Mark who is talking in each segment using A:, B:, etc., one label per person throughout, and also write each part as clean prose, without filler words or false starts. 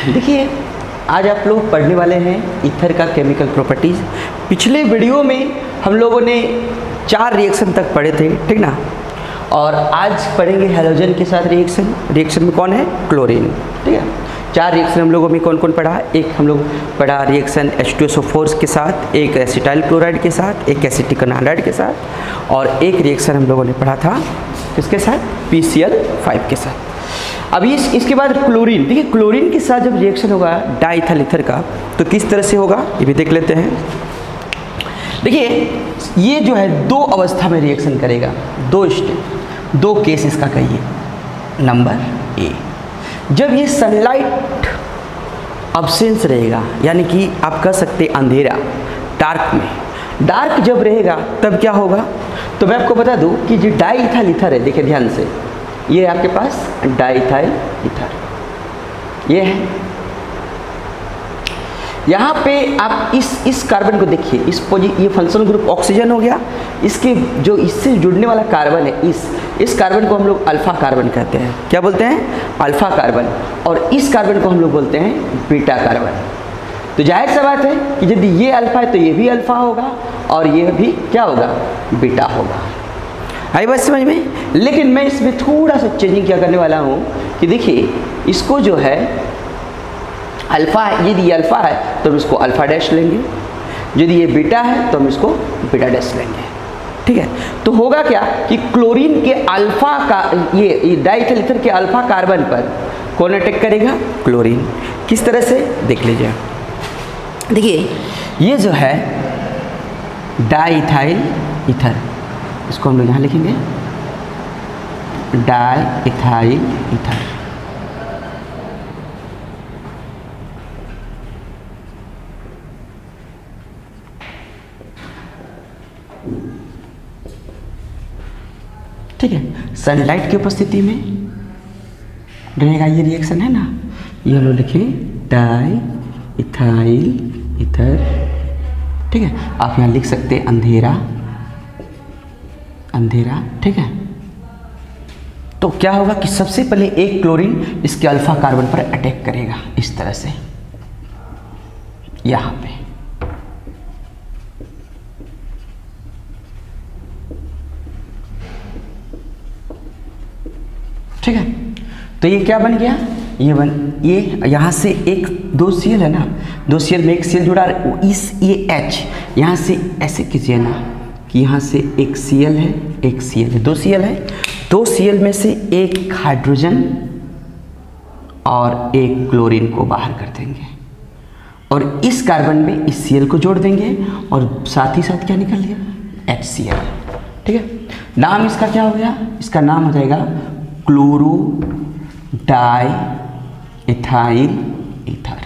A: देखिए, आज आप लोग पढ़ने वाले हैं ईथर का केमिकल प्रॉपर्टीज़। पिछले वीडियो में हम लोगों ने 4 रिएक्शन तक पढ़े थे, ठीक ना। और आज पढ़ेंगे हैलोजन के साथ रिएक्शन में कौन है, क्लोरीन, ठीक है। 4 रिएक्शन हम लोगों में कौन कौन पढ़ा, एक हम लोग पढ़ा रिएक्शन H2SO4 के साथ, एक एसिटाइल क्लोराइड के साथ, एक एसिटिक एनाहाइड के साथ, और एक रिएक्शन हम लोगों ने पढ़ा था किसके साथ, PCl5 के साथ। अभी इसके बाद क्लोरीन। देखिए, क्लोरीन के साथ जब रिएक्शन होगा डाईइथाइल ईथर का तो किस तरह से होगा ये भी देख लेते हैं। देखिए, ये जो है 2 अवस्था में रिएक्शन करेगा, 2 स्टेप, 2 केस इसका कहिए। नंबर ए, जब ये सनलाइट अब्सेंस रहेगा, यानी कि आप कह सकते अंधेरा, डार्क में, डार्क जब रहेगा तब क्या होगा, तो मैं आपको बता दूं कि जो डाईइथाइल ईथर है, देखिए ध्यान से, ये आपके पास डाईइथाइल ईथर, ये है। यहाँ पे आप इस कार्बन को देखिए, ये फंक्शनल ग्रुप ऑक्सीजन हो गया, इसके जो इससे जुड़ने वाला कार्बन है, इस कार्बन को हम लोग अल्फा कार्बन कहते हैं। क्या बोलते हैं, अल्फा कार्बन। और इस कार्बन को हम लोग बोलते हैं बीटा कार्बन। तो जाहिर सा बात है कि यदि ये अल्फा है तो ये भी अल्फा होगा और ये भी क्या होगा, बीटा होगा। आई बात समझ में। लेकिन मैं इसमें थोड़ा सा चेंजिंग क्या करने वाला हूँ कि देखिए, इसको जो है अल्फा है, यदि ये अल्फा है तो हम इसको अल्फा डैश लेंगे, यदि ये बीटा है तो हम इसको बीटा डैश लेंगे, ठीक है। तो होगा क्या कि क्लोरीन के अल्फा का ये डाईइथाइल ईथर के अल्फा कार्बन पर कौन अटैक करेगा, क्लोरीन। किस तरह से देख लीजिए। देखिए, ये जो है डाईइथाइल ईथर, इसको हम लोग यहाँ लिखेंगे डाईइथाइल ईथर। ठीक है, सनलाइट की उपस्थिति में रहेगा ये रिएक्शन, है ना। ये लोग लिखें डाईइथाइल ईथर, ठीक है। आप यहाँ लिख सकते हैं अंधेरा, ठीक है। तो क्या होगा कि सबसे पहले एक क्लोरीन इसके अल्फा कार्बन पर अटैक करेगा, इस तरह से यहां पे, ठीक है। तो ये क्या बन गया, ये यहां से एक 2 Cl है ना, 2 Cl में एक Cl जुड़ा, ये H यहां से ऐसे कीजिए ना कि यहाँ से एक Cl है, एक Cl है, 2 Cl है, 2 Cl में से एक हाइड्रोजन और एक क्लोरीन को बाहर कर देंगे और इस कार्बन में इस Cl को जोड़ देंगे और साथ ही साथ क्या निकल गया, HCl, ठीक है। नाम इसका क्या हो गया, इसका नाम हो जाएगा क्लोरो डाईइथाइल ईथर,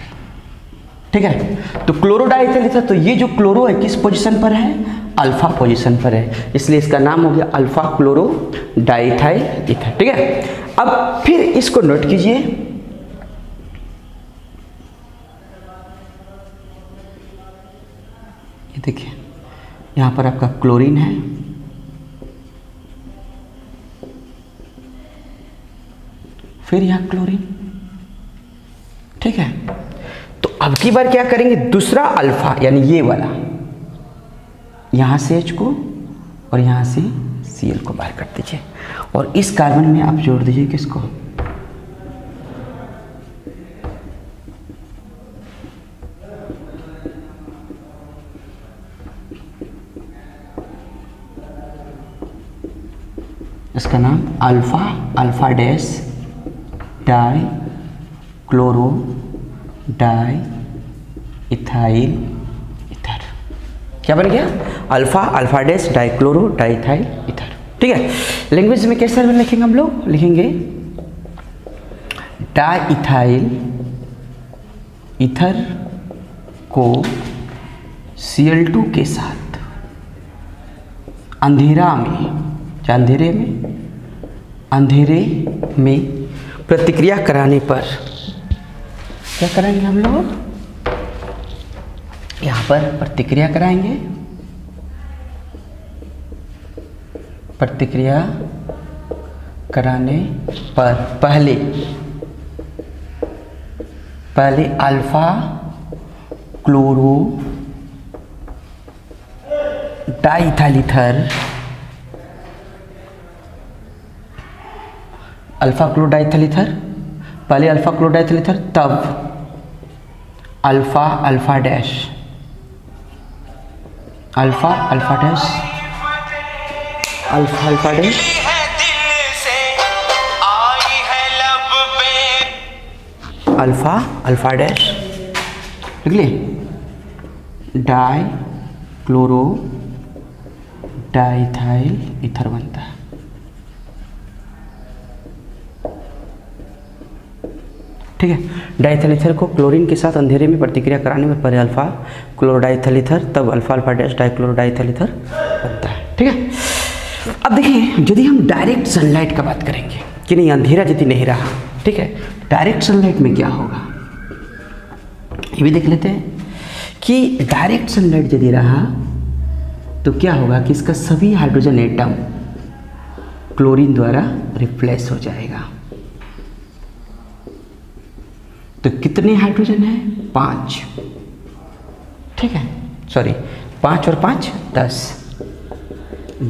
A: ठीक है। तो क्लोरो डाईइथाइल ईथर, तो ये जो क्लोरो है किस पोजीशन पर है, अल्फा पोजीशन पर है, इसलिए इसका नाम हो गया अल्फा क्लोरो डाईइथाइल ईथर, ठीक है। अब फिर इसको नोट कीजिए, ये देखिए यहां पर आपका क्लोरीन है, फिर यहां क्लोरीन, ठीक है। तो अब की बार क्या करेंगे, दूसरा अल्फा यानी ये वाला, यहां से H को और यहां से Cl को बाहर कर दीजिए और इस कार्बन में आप जोड़ दीजिए किसको, इसका नाम alpha dash die chloro diethyl ether. क्या बन गया, alpha dash dichloro diethyl ether, ठीक है। लैंग्वेज में कैसे लिखेंगे, हम लोग लिखेंगे डाईइथाइल ईथर को Cl2 के साथ अंधेरे में प्रतिक्रिया कराने पर क्या करेंगे, हम लोग यहाँ पर प्रतिक्रिया कराएंगे, प्रतिक्रिया कराने पर पहले alpha chloro diethyl ether, alpha chloro diethyl ether, पहले अल्फा क्लोरो डाइथाइल ईथर, तब alpha alpha dash, alpha alpha dash, alpha alpha dash, alpha alpha dash, लिख लिए, डाई क्लोरो डाइथाइल ईथर बनता है। ठीक है, डाइथाइल ईथर को क्लोरीन के साथ अंधेरे में प्रतिक्रिया कराने में पहले अल्फा क्लोरो डाइथाइल ईथर, तब alpha alpha dash dichloro diethyl ether बनता है। ठीक है, अब देखिए यदि हम डायरेक्ट सनलाइट का बात करेंगे कि नहीं, अंधेरा यदि नहीं रहा, ठीक है, डायरेक्ट सनलाइट में क्या होगा ये भी देख लेते हैं कि डायरेक्ट सनलाइट यदि रहा तो क्या होगा कि इसका सभी हाइड्रोजन एटम क्लोरीन द्वारा रिप्लेस हो जाएगा। तो कितने हाइड्रोजन है? 5। ठीक है, सॉरी 5 और 5 10,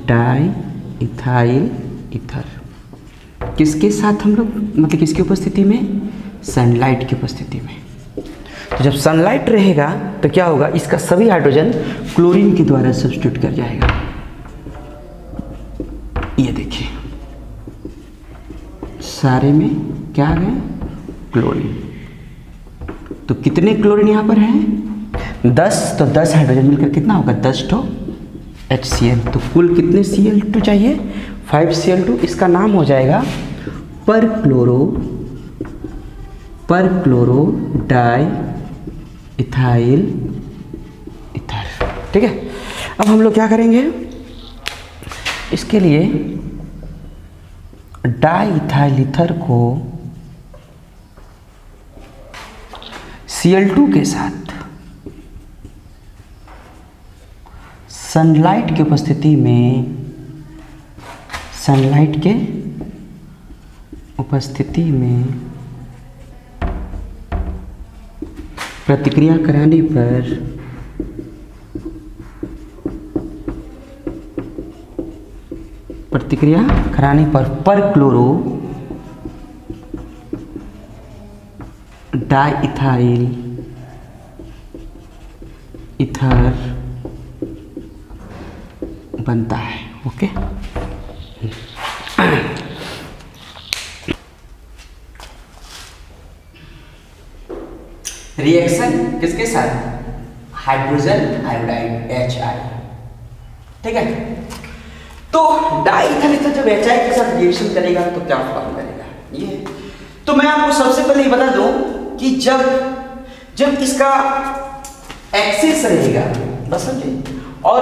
A: डाई इथाइल ईथर। किसके साथ हम लोग, मतलब किसकी उपस्थिति में? सनलाइट की उपस्थिति में। तो जब सनलाइट रहेगा तो क्या होगा, इसका सभी हाइड्रोजन क्लोरीन के द्वारा सब्स्टिट्यूट कर जाएगा। ये देखिए सारे में क्या आ गए? क्लोरीन। तो कितने क्लोरीन यहाँ पर हैं? 10। तो 10 हाइड्रोजन मिलकर कितना होगा? 10 तो HCl। तो कुल कितने Cl2 चाहिए? 5 Cl2। इसका नाम हो जाएगा पर क्लोरो डाई इथाइल ईथर। ठीक है, अब हम लोग क्या करेंगे, इसके लिए डाई इथाइल ईथर को Cl2 के साथ सनलाइट की उपस्थिति में, सनलाइट के उपस्थिति में प्रतिक्रिया कराने पर पर क्लोरो डाइथाइल ईथर बनता है। ओके, रिएक्शन किसके साथ? Hydrogen iodide HI। ठीक है, तो डाइथाइल ईथर जब HI के साथ रिएक्शन करेगा तो क्या फॉर्म करेगा ये। तो मैं आपको सबसे पहले ये बता दूं कि जब इसका एक्सेस रहेगा, बस समझे, और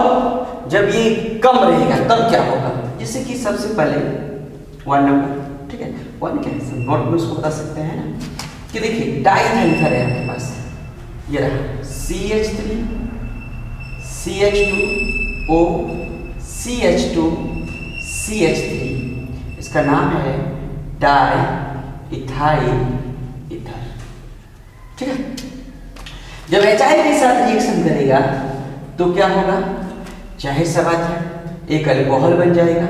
A: जब ये कम रहेगा तब क्या होगा। जैसे कि सबसे पहले 1 नंबर, ठीक है, 1 क्या है, नोट में उसको बता सकते हैं ना, कि देखिए डाइथाइल ईथर है आपके पास, ये रहा CH3 CH2O CH2 CH3, इसका नाम है डाई इथाइल ईथर। ठीक है, जब HI के साथ रिएक्शन करेगा तो क्या होगा, जाहिर सा बात है, एक अल्कोहल बन जाएगा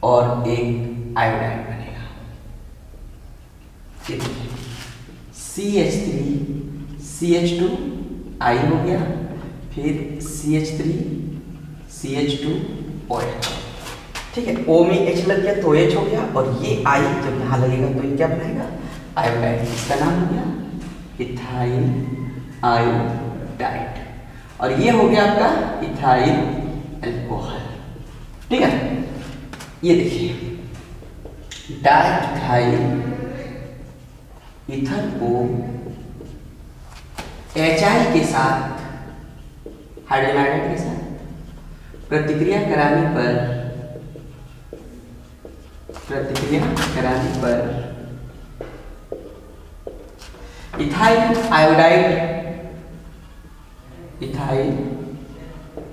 A: और एक आयोडाइड बनेगा। CH3 CH2 I हो गया, फिर CH3 CH2 OH। ठीक है, O में H लग गया तो H हो गया, और ये I जब यहाँ लगेगा तो ये क्या बनाएगा? आयोडाइड। इसका नाम हो गया इथाइल आयोडाइड, और ये हो गया आपका इथाइल अल्कोहल। ठीक है, ये देखिए डाइथाइल ईथर को HI के साथ, हाइड्रोजन आयोडाइड के साथ प्रतिक्रिया कराने पर इथाइल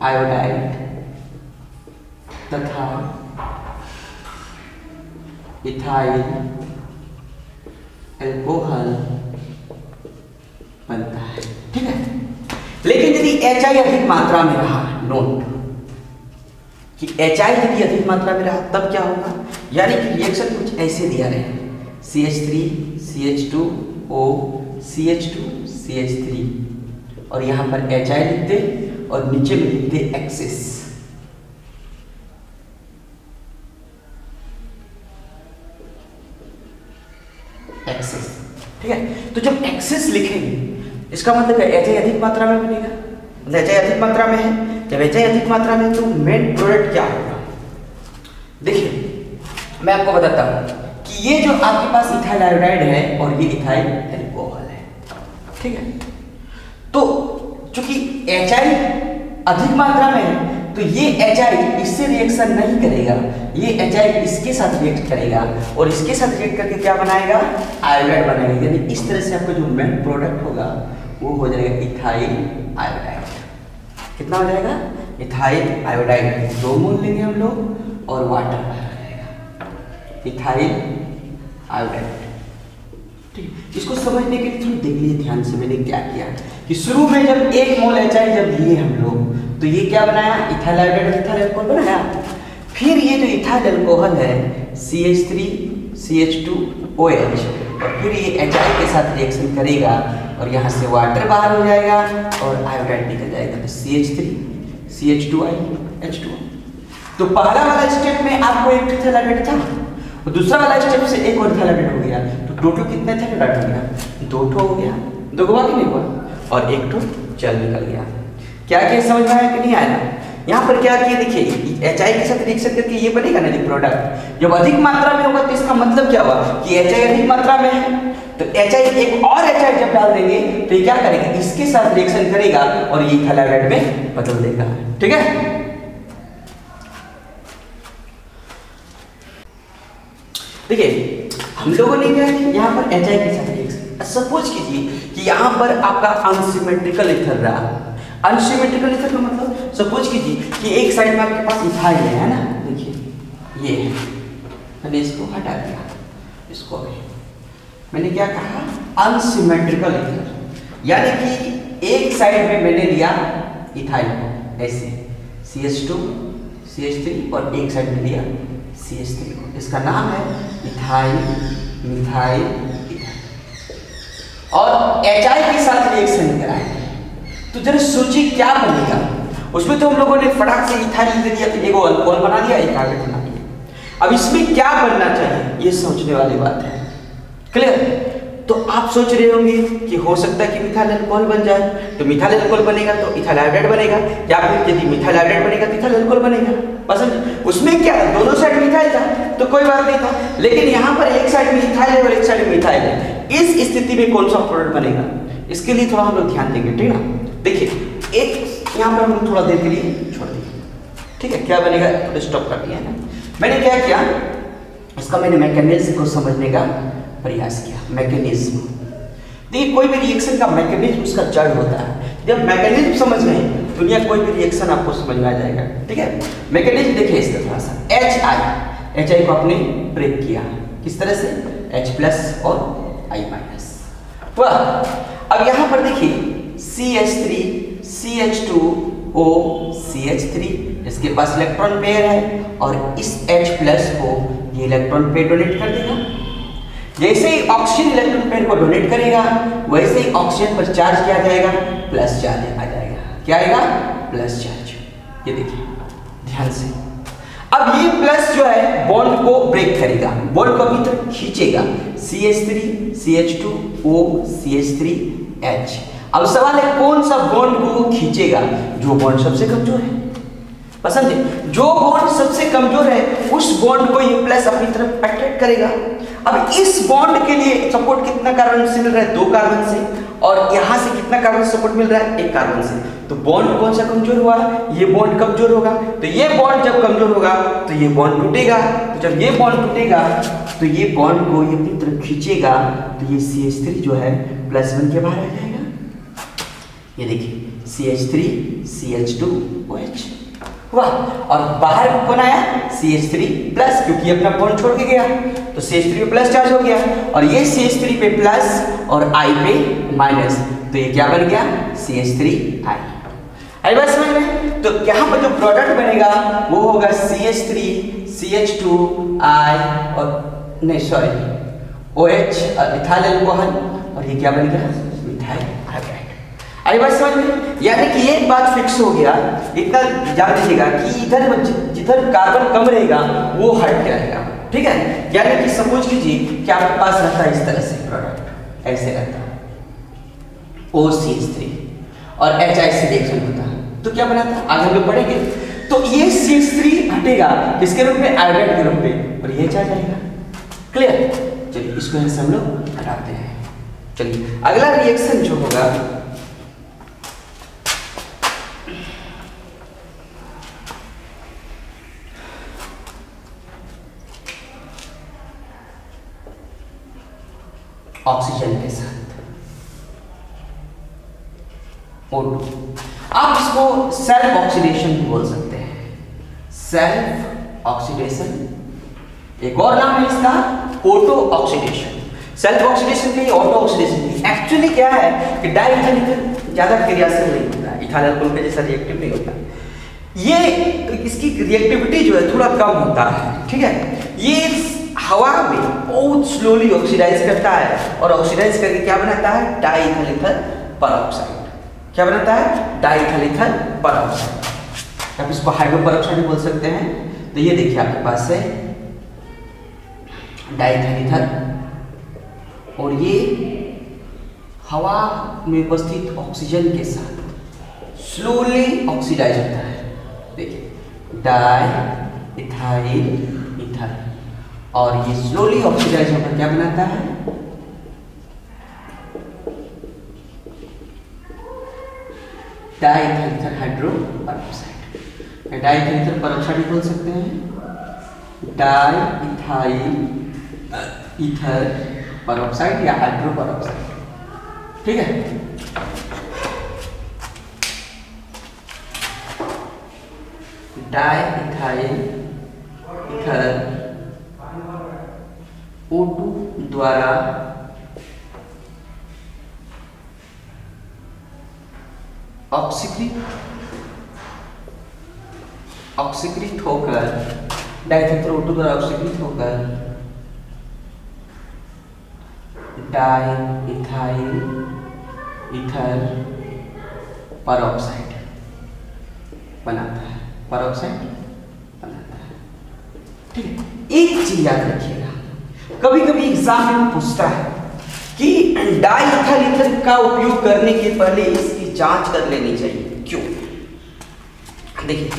A: आयोडाइड तथा इथाइल अल्कोहल बनता है, ठीक है। लेकिन यदि HI अधिक मात्रा में रहा, नोट कि HI यदि अधिक मात्रा में रहा तब क्या होगा, यानी कि रिएक्शन कुछ ऐसे दिया रहे CH3 CH2O CH2 CH3 और यहाँ पर HI लिखते और नीचे में लिखते एक्सेस, एक्सेस, ठीक है। तो जब एक्सेस लिखेंगे इसका मतलब है HI अधिक मात्रा में बनेगा, HI अधिक मात्रा में है। जब HI अधिक मात्रा में तो मेन प्रोडक्ट क्या होगा, देखिए मैं आपको बताता हूँ कि ये जो आपके पास इथाइल आयोडाइड है और ये इथाइल अल्कोहल है, ठीक है। तो चूंकि HI अधिक मात्रा में है तो ये HI इससे रिएक्शन नहीं करेगा, ये HI इसके साथ रिएक्ट करेगा और इसके साथ रिएक्ट करके क्या बनाएगा, आयोडाइड बनाएगा। यानी इस तरह से आपका जो मेन प्रोडक्ट होगा वो हो जाएगा इथाइल आयोडाइड। कितना हो जाएगा, इथाइल आयोडाइड 2 मोल लेंगे हम लोग और वाटर बाहर आ जाएगा, इथाइल आयोडाइड, ठीक। इसको समझने के लिए थोड़ा देख लीजिए ध्यान से मैंने क्या किया कि शुरू में जब 1 मोल HI जब लिए हम लोग तो ये क्या बनाया, इथाइल आयोडाइड इथाइल अल्कोहल बनाया। फिर ये जो इथाइल अल्कोहल है CH3 CH2OH और फिर ये HI के साथ रिएक्शन करेगा और यहाँ से वाटर बाहर हो जाएगा और आयोडाइड निकल जाएगा, तो CH3 CH2I H2O। तो पहला वाला स्टेप में आपको एक इथाइल आयोडाइड था और दूसरा वाला स्टेप से एक और इथाइल आयोडाइड हो गया, तो टोटल कितने इथाइल आयोडाइड हो गया, 2 ठो हो गया, 2 हुआ कि नहीं हुआ, और 1 ठो जल निकल गया। क्या क्या समझ में आया कि नहीं आया। यहाँ पर क्या किया देखिए, HI के साथ रिएक्शन करके ये बनेगा ना प्रोडक्ट, जब अधिक मात्रा में होगा तो इसका मतलब क्या हुआ कि HI अधिक मात्रा में है तो HI एक और HI जब डाल देंगे तो ये क्या करेगा, इसके साथ रिएक्शन करेगा और ये इथाइल आयोडाइड में बदल देगा, ठीक है। देखिए हम लोगों ने क्या किया, यहाँ पर HI के साथ रिएक्शन, सपोज कीजिए कि यहाँ पर आपका अनसिमेट्रिकल इथर रहा। अनसिमेट्रिकल इथर का मतलब सपोज कीजिए कि एक साइड में आपके पास इथाइल है ना, देखिए ये मैंने इसको हटा दिया, इसको मैंने क्या कहा, अनसिमेट्रिकल इथर, यानी कि एक साइड में मैंने लिया इथाइल को ऐसे CH2 CH3 और एक साइड में लिया CH3 को, इसका नाम है इथाइल मिथाइल और HI के साथ रिएक्शन कराएंगे तो जरा सोचिए क्या बनेगा। उसमें तो हम लोगों ने फटाक से इथाइल दे दिया, एगो अल्कोहल बना दिया, एक आगे बना दिया। अब इसमें क्या बनना चाहिए ये सोचने वाली बात है, क्लियर। तो आप सोच रहे होंगे कि हो सकता है कि मिथाइल अल्कोहल बन जाए, तो मिथाइल अल्कोहल बनेगा तो इथाइल आयोडाइड बनेगा, या फिर यदि मिथाइल आयोडाइड बनेगा तो इथाइल अल्कोहल बनेगा। पसंद उसमें क्या दोनों साइड मिथाइल था तो कोई बात नहीं था, लेकिन यहाँ पर एक साइड में इथाइल है और एक साइड में मिथाइल है। इस स्थिति में कौन सा प्रोडक्ट बनेगा, इसके लिए थोड़ा हम लोग ध्यान देंगे, ठीक ना। देखिए एक यहाँ पर हम थोड़ा देर के लिए छोड़ देंगे, ठीक है। क्या बनेगा, थोड़ा स्टॉप कर दिया है ना। मैंने क्या किया, इसका मैंने मैकेनिज्म को समझने का प्रयास किया। मैकेनिज्म देखिए, कोई भी रिएक्शन का मैकेनिज्म उसका जड़ होता है। जब मैकेनिज्म समझ गए दुनिया कोई भी रिएक्शन आपको समझ में आ जाएगा, ठीक है। मैकेनिज्म देखिए इस तरह सा, HI को आपने ब्रेक किया किस तरह से, H+ और I-। वाह, अब यहाँ पर देखिए CH3 CH2O CH3, इसके पास इलेक्ट्रॉन पेयर है और इस H+ को ये इलेक्ट्रॉन पेयर डोनेट कर देगा। जैसे ही ऑक्सीजन इलेक्ट्रॉन पेयर को डोनेट करेगा वैसे ही ऑक्सीजन पर चार्ज किया जाएगा, प्लस चार्ज आ जाएगा। क्या आएगा, प्लस चार्ज। ये देखिए ध्यान से, अब ये प्लस जो है बॉन्ड को ब्रेक करेगा, बॉन्ड को अभी तक खींचेगा, CH3 CH2O CH3H। अब सवाल है कौन सा बॉन्ड को खींचेगा, जो बॉन्ड सबसे कमजोर है। पसंद है, जो बॉन्ड सबसे कमजोर है उस बॉन्ड को ये प्लस अपनी तरफ अट्रैक्ट करेगा। अब इस बॉन्ड के लिए सपोर्ट कितना कार्बन से मिल रहा है, 2 कार्बन से, और यहाँ से कितना कार्बन सपोर्ट मिल रहा है, 1 कार्बन से। तो बॉन्ड कौन सा कमजोर हुआ, ये बॉन्ड कमजोर होगा। तो ये बॉन्ड जब कमजोर होगा तो ये बॉन्ड टूटेगा, तो जब ये बॉन्ड टूटेगा तो ये बॉन्ड को ये अपनी तरफ खींचेगा, तो ये CH3 जो है प्लस बन के बाहर आ जाएगा। ये देखिए CH3 CH2OH। हुआ। और बाहर कौन आया, CH3 प्लस, क्योंकि अपना बॉन्ड छोड़ के गया तो CH3 पे प्लस चार्ज हो गया, और ये CH3 पे प्लस और I पे माइनस, तो ये क्या बन गया, CH3I। आई बात समझ में? तो यहाँ पर जो प्रोडक्ट बनेगा वो होगा CH3 CH2I और नहीं सॉरी OH और इथाइल अल्कोहल, और ये क्या बन गया, मिथाइल हाइड्राइड। आई बात समझ में? यानी कि एक बात फिक्स हो गया, इतना जान लीजिएगा कि इधर जिधर कार्बन कम रहेगा वो हट जाएगा, ठीक है। यानी कि सपोज कीजिए कि आपके पास रहता है इस तरह से प्रोडक्ट, ऐसे रहता है OCH3 और HI से रिएक्शन होता है, तो क्या बनाता है, आगे हम लोग पढ़ेंगे। तो ये CH3 हटेगा किसके रूप में, आयोडाइड के रूप में, और ये आ जाएगा। क्लियर? चलिए इसको यहाँ से हम लोग हटाते हैं। चलिए अगला रिएक्शन जो होगा ऑक्सीजन के साथ O2, आप इसको सेल्फ ऑक्सीडेशन भी बोल सकते हैं, सेल्फ ऑक्सीडेशन। एक और नाम है इसका ऑटो ऑक्सीडेशन। सेल्फ ऑक्सीडेशन की, ऑटो ऑक्सीडेशन की। एक्चुअली क्या है कि डाइइथाइल ईथर ज्यादा क्रियाशील नहीं होता है, इथाइल अल्कोहल के जैसा रिएक्टिव नहीं होता, ये इसकी रिएक्टिविटी जो है थोड़ा कम होता है, ठीक है। ये हवा में बहुत स्लोली ऑक्सीडाइज करता है, और ऑक्सीडाइज करके क्या बनाता है, डाइइथाइल ईथर परऑक्साइड। क्या बनाता है, डाइइथाइल ईथर परऑक्साइड। आप इसको हाइड्रो परऑक्साइड भी बोल सकते हैं। तो ये देखिए आपके पास है डाइइथाइल ईथर, और ये हवा में उपस्थित ऑक्सीजन के साथ स्लोली ऑक्सीडाइज होता है। देखिए डाइइथाइल ईथर, और ये स्लोली ऑक्सीडाइज होकर क्या बनाता है, diethyl ether hydro peroxide. Diethyl ether peroxide भी बोल सकते हैं, डाइइथाइल ईथर परऑक्साइड या हाइड्रो परऑक्साइड, ठीक है। डाइइथाइल ईथर O2 द्वारा ऑक्सीकृत होकर, डाइइथाइल O2 द्वारा ऑक्सीकृत होकर डाइइथाइल ईथर परऑक्साइड बनाता है, परऑक्साइड बनाता है, ठीक है। एक चीज याद रखिएगा, कभी कभी एग्जाम में पूछता है कि डाइइथाइल ईथर का उपयोग करने के पहले इसकी जांच कर लेनी चाहिए, क्यों? देखिए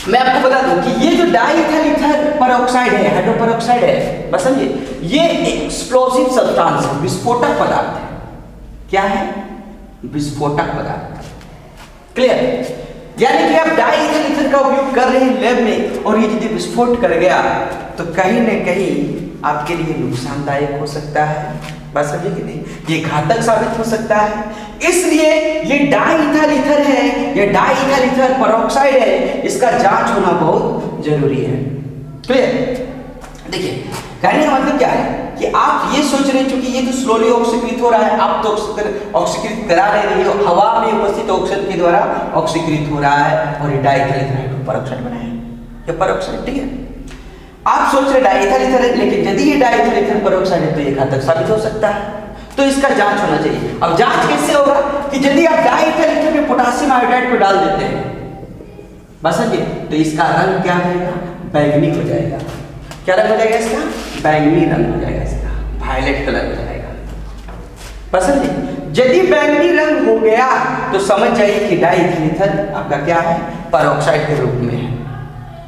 A: मैं आपको बता दूं कि ये जो डाइइथाइल ईथर परऑक्साइड है, हाइड्रो परऑक्साइड है, बस समझिए, ये एक्सप्लोसिव सब्सटेंस है, विस्फोटक पदार्थ है। क्या है? विस्फोटक पदार्थ। क्लियर? यानी कि आप डाइइथाइल ईथर का उपयोग कर रहे हैं लैब में, और ये यदि विस्फोट कर गया तो कहीं न कहीं आपके लिए नुकसानदायक हो सकता है, बात समझिए कि नहीं, ये घातक साबित हो सकता है। इसलिए ये डाइइथाइल ईथर है, ये डाइइथाइल ईथर परऑक्साइड है, इसका जांच होना बहुत जरूरी है। क्लियर? देखिए कहने का मतलब क्या है कि आप ये सोच रहे हैं क्योंकि ये तो स्लोली ऑक्सीकृत हो रहा है, आप तो ऑक्सीकृत करा रहे हो, हवा में उपस्थित ऑक्सीजन के द्वारा ऑक्सीकृत हो रहा है, और ये डाइइथाइल ईथर परऑक्साइड बना है, ये परऑक्साइड, ठीक है। आप सोच रहे डाइइथाइल ईथर है, लेकिन यदि ये डाइइथाइल ईथर परऑक्साइड है तो ये घातक साबित हो सकता है, तो इसका जांच होना चाहिए। अब जांच कैसे होगा कि यदि आप डाइइथाइल ईथर में पोटेशियम आयोडाइड को डाल देते हैं, बस समझिए, तो इसका रंग क्या रहेगा, बैंगनी हो जाएगा। क्या रंग हो जाएगा इसका? बैंगनी रंग हो जाएगा इसका, वायलेट कलर हो जाएगा, बस समझिए। यदि बैंगनी रंग हो गया तो समझ जाइए कि डाइइथाइल ईथर आपका क्या है, परऑक्साइड के रूप में है,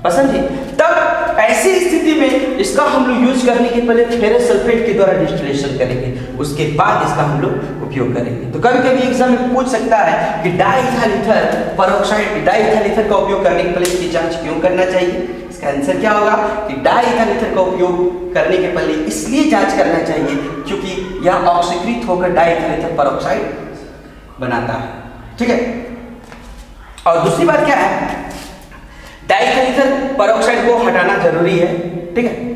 A: बस समझिए। तब ऐसी स्थिति में इसका हम लोग यूज करने के पहले फेरस सल्फेट के द्वारा डिस्टिलेशन करेंगे, उसके बाद इसका हम लोग उपयोग करेंगे। तो कभी कभी एग्जाम में पूछ सकता है कि diethyl ether peroxide, diethyl ether का उपयोग करने के पहले इसकी जांच क्यों करना चाहिए? इसका आंसर क्या होगा कि डाइइथाइल ईथर का उपयोग करने के पहले इसलिए जांच करना चाहिए क्योंकि यह ऑक्सीकृत होकर डाइइथाइल ईथर परऑक्साइड बनाता है, ठीक है। और दूसरी बात क्या है डाइईथर पेरोक्साइड को हटाना जरूरी है, ठीक है।